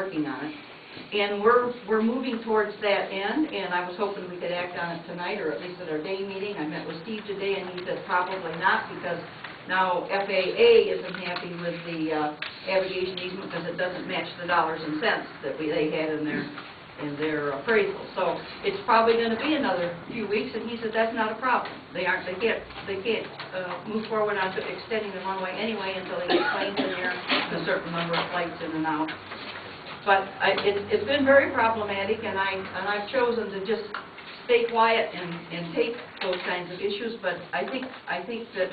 working on it. And we're moving towards that end, and I was hoping we could act on it tonight, or at least at our day meeting. I met with Steve today, and he said probably not, because now FAA isn't happy with the abrogation easement because it doesn't match the dollars and cents that they had in their appraisal. So it's probably going to be another few weeks, and he said that's not a problem. They can't move forward on extending the runway anyway until they get planes in there, a certain number of flights in and out. But it's been very problematic, and I've chosen to just stay quiet and take those kinds of issues. But I think that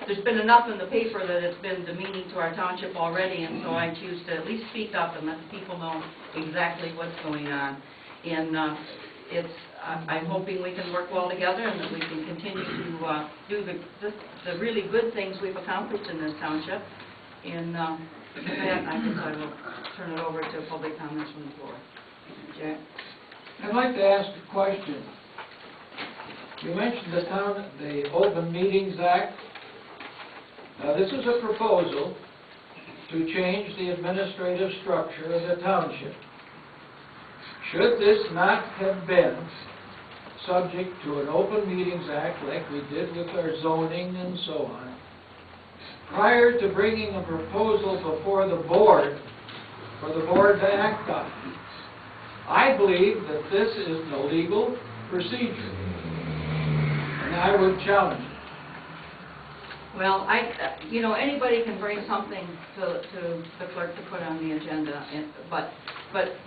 there's been enough in the paper that it's been demeaning to our township already, and so I choose to at least speak up and let the people know exactly what's going on. And I'm hoping we can work well together, and that we can continue to do the really good things we've accomplished in this township. And with that, I guess I will turn it over to public comments from the floor. Jack? I'd like to ask a question. You mentioned the Open Meetings Act. Now, this is a proposal to change the administrative structure of the township. Should this not have been subject to an Open Meetings Act like we did with our zoning and so on, prior to bringing a proposal before the board for the board to act on? I believe that this is an illegal procedure, and I would challenge it. Well, anybody can bring something to the clerk to put on the agenda, but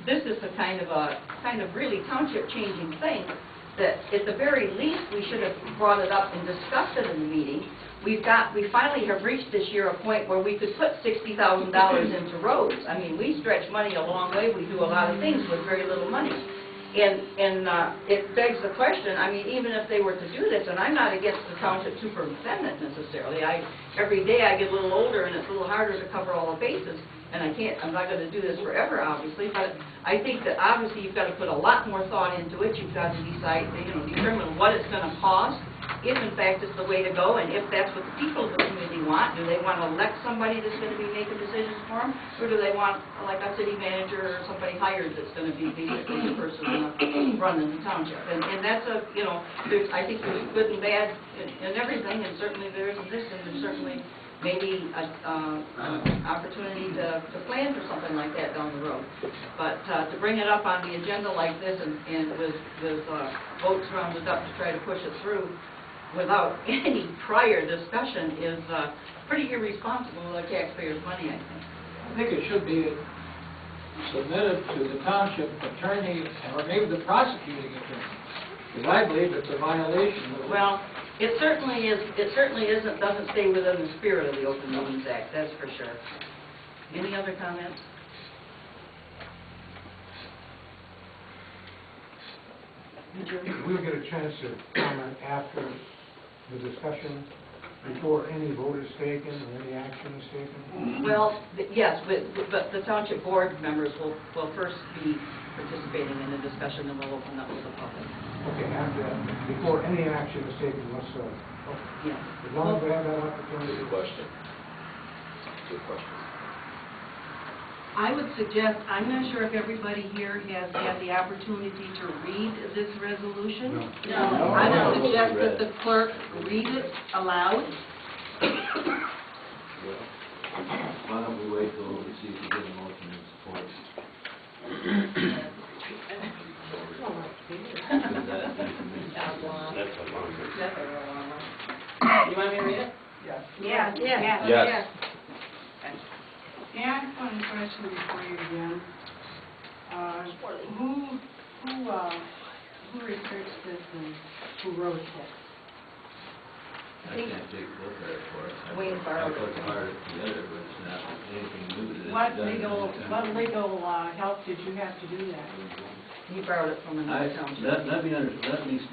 this is the kind of really township changing thing that at the very least we should have brought it up and discussed it in the meeting. We finally have reached this year a point where we could put $60,000 into roads. I mean, we stretch money a long way. We do a lot of things with very little money. And it begs the question, I mean, even if they were to do this, and I'm not against the township superintendent necessarily. Every day I get a little older and it's a little harder to cover all the bases, and I'm not going to do this forever, obviously, but I think that obviously you've got to put a lot more thought into it. You've got to decide, determine what it's going to cost, if in fact it's the way to go, and if that's what the people of the community want. Do they want to elect somebody that's going to be making decisions for them, or do they want like a city manager or somebody hired that's going to be basically the person running the township? And that's I think there's good and bad in everything, and certainly there is in this, and there's certainly maybe an opportunity to plan for something like that down the road. But to bring it up on the agenda like this and with votes rounded up to try to push it through without any prior discussion is pretty irresponsible with the taxpayers' money, I think. I think it should be submitted to the township attorney or maybe the prosecuting attorney, because I believe it's a violation of the Well, it certainly is. It certainly doesn't stay within the spirit of the Open Meetings Act. That's for sure. Any other comments? We'll get a chance to comment after the discussion, before any vote is taken or any action is taken. Well, yes, but the township board members will first be participating in the discussion, and we'll open up to the public. Okay, after that, before any action is taken, let's Yeah. as long as we have that opportunity. Good question. Good question. I would suggest, I'm not sure if everybody here has had the opportunity to read this resolution. No. I would suggest that the clerk read it aloud. Why don't we wait till we see if we get a motion in support? That's a long one. You want me to read it? Yes. Yes. Yes. May I ask one question before you begin? Who researched this and who wrote this? I can't take a look at it for us. Wayne I borrowed put it. part of it together, but it's not anything new that it's What done. legal help did you have to do that? He borrowed it from another township. Let me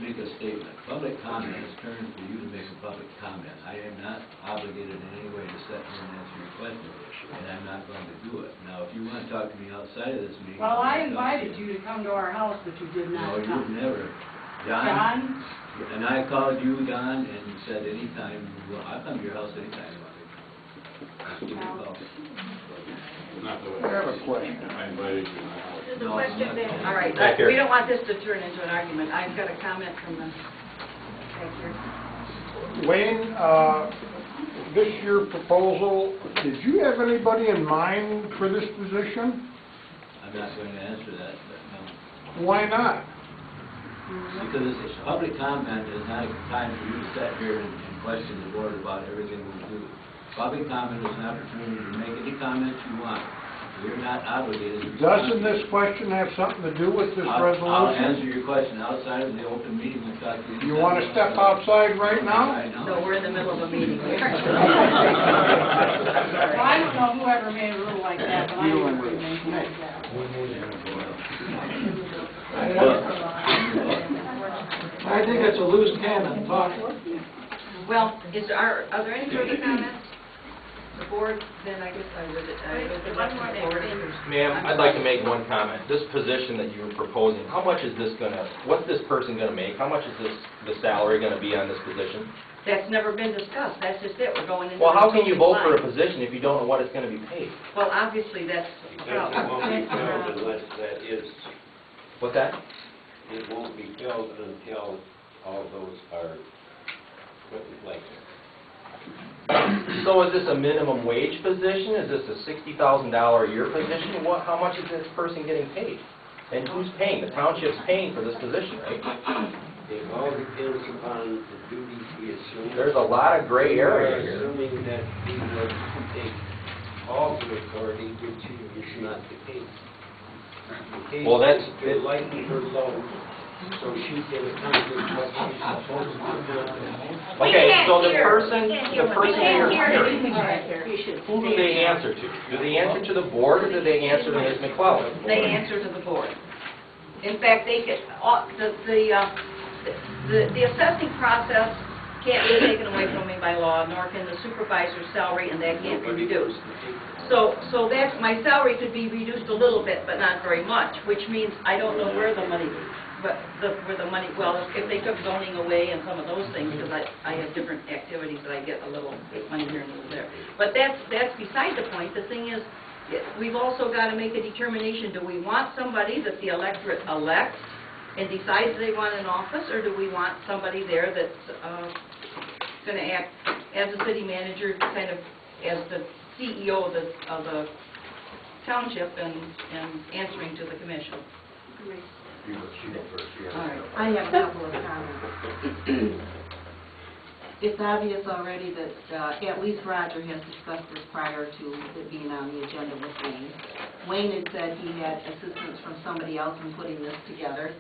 make a statement. Public comment is turned for you to make a public comment. I am not obligated in any way to sit here and answer your question, and I'm not going to do it. Now, if you want to talk to me outside of this meeting... Well, I invited you to come to our house, but you did not No, come. you've never. John? And I called you, Don, and you said anytime, well, I'll come to your house anytime you want me to come. Just give me a call. not the way. I have a question. I invited you. and This is a question that, all right, Back here. we don't want this to turn into an argument. I've got a comment from the, back here. Wayne, this year proposal, did you have anybody in mind for this position? I'm not going to answer that, but no. Why not? Because it's public comment, is not a time for you to sit here and question the board about everything we do. Public comment is an opportunity to make any comments you want. We're not obligated to respond. Doesn't this question have something to do with this I'll answer resolution? your question outside of the open meeting and talk to you. You want to step outside right now? Right now? So we're in the middle of a meeting here. Well, I don't know whoever made a rule like that, but I never made one like that. I think it's a loose cannon talking. Well, are there any further comments? The board, then I guess I would the board. Ma'am, I'd like to make one comment. This position that you're proposing, how much is this gonna, what's this person gonna make? How much is the salary gonna be on this position? That's never been discussed, that's just it, we're going into. Well, how can you vote for a blind. position if you don't know what it's gonna be paid? Well, obviously, that's a Because it won't be problem. filled unless that is, What's that? it won't be filled until all those are put in place. So is this a minimum wage position? Is this a $60,000 a year position? What, how much is this person getting paid? And who's paying? The township's paying for this position, right? It all depends upon the duties he assumes. There's a lot of gray area We are here. assuming that he would take all the authority, which is not the case. The case Well, that's- is to lighten her load, so she can accomplish what she's supposed to do. Okay, so the person that you're hiring, who do they answer to? Do they answer to the board or do they answer to Ms. McClellan? They answer to the board. In fact, they get, the assessing process can't be taken away from me by law, nor can the supervisor's salary, and that can't be reduced. So that's, my salary could be reduced a little bit, but not very much, which means I don't know where the money, well, if they took zoning away and some of those things, because I have different activities that I get a little money here and a little there. But that's beside the point. The thing is, we've also got to make a determination, do we want somebody that the electorate elects and decides they want in office, or do we want somebody there that's going to act as a city manager, kind of as the CEO of the township and answering to the commission? All right. I have a couple of comments. It's obvious already that at least Roger has discussed this prior to it being on the agenda with Wayne. Wayne had said he had assistance from somebody else in putting this together.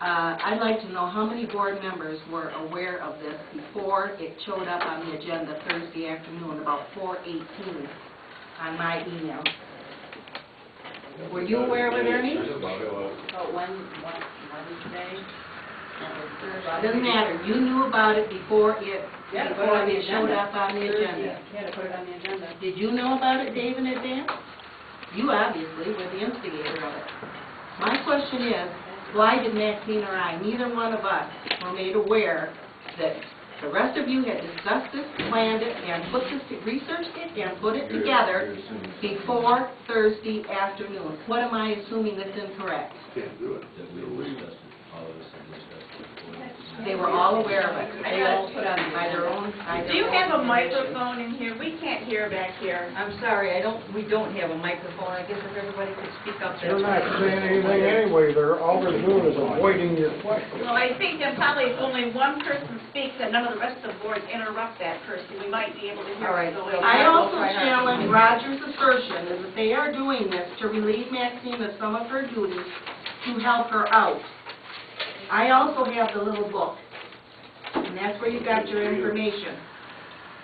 I'd like to know how many board members were aware of this before it showed up on the agenda Thursday afternoon, about 4:18 on my email. Were you aware of it, Ernie? About Wednesday. Doesn't matter, you knew about it before it Yeah, showed up on the agenda. Yeah, to put it on the agenda. Did you know about it, Dave, in advance? You obviously were the instigator of it. My question is, why did Maxine or I, neither one of us, were made aware that the rest of you had discussed this, planned it, and researched it, and put it together before Thursday afternoon? What am I assuming that's incorrect? That we discussed it, all of us have discussed it before. They were all aware of it. I know, put on the By their own. Do you have a microphone in here? We can't hear back here. I'm sorry, we don't have a microphone. I guess if everybody could speak up. They're not saying anything anyway, all they're doing is avoiding your question. Well, I think that probably if only one person speaks and none of the rest of the board interrupt that person, we might be able to hear All right, what's going well, I on. also challenge Roger's assertion that they are doing this to relieve Maxine of some of her duties to help her out. I also have the little book, and that's where you got your information.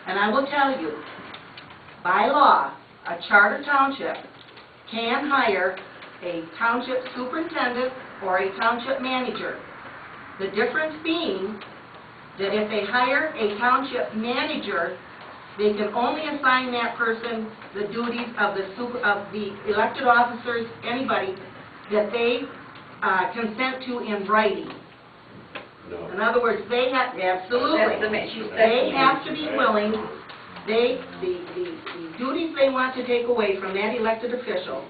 And I will tell you, by law, a charter township can hire a township superintendent or a township manager. The difference being that if they hire a township manager, they can only assign that person the duties of the elected officers, anybody, that they consent to in writing. No. In other words, they have, absolutely, That's the they have to be willing the duties they want to take away from that elected official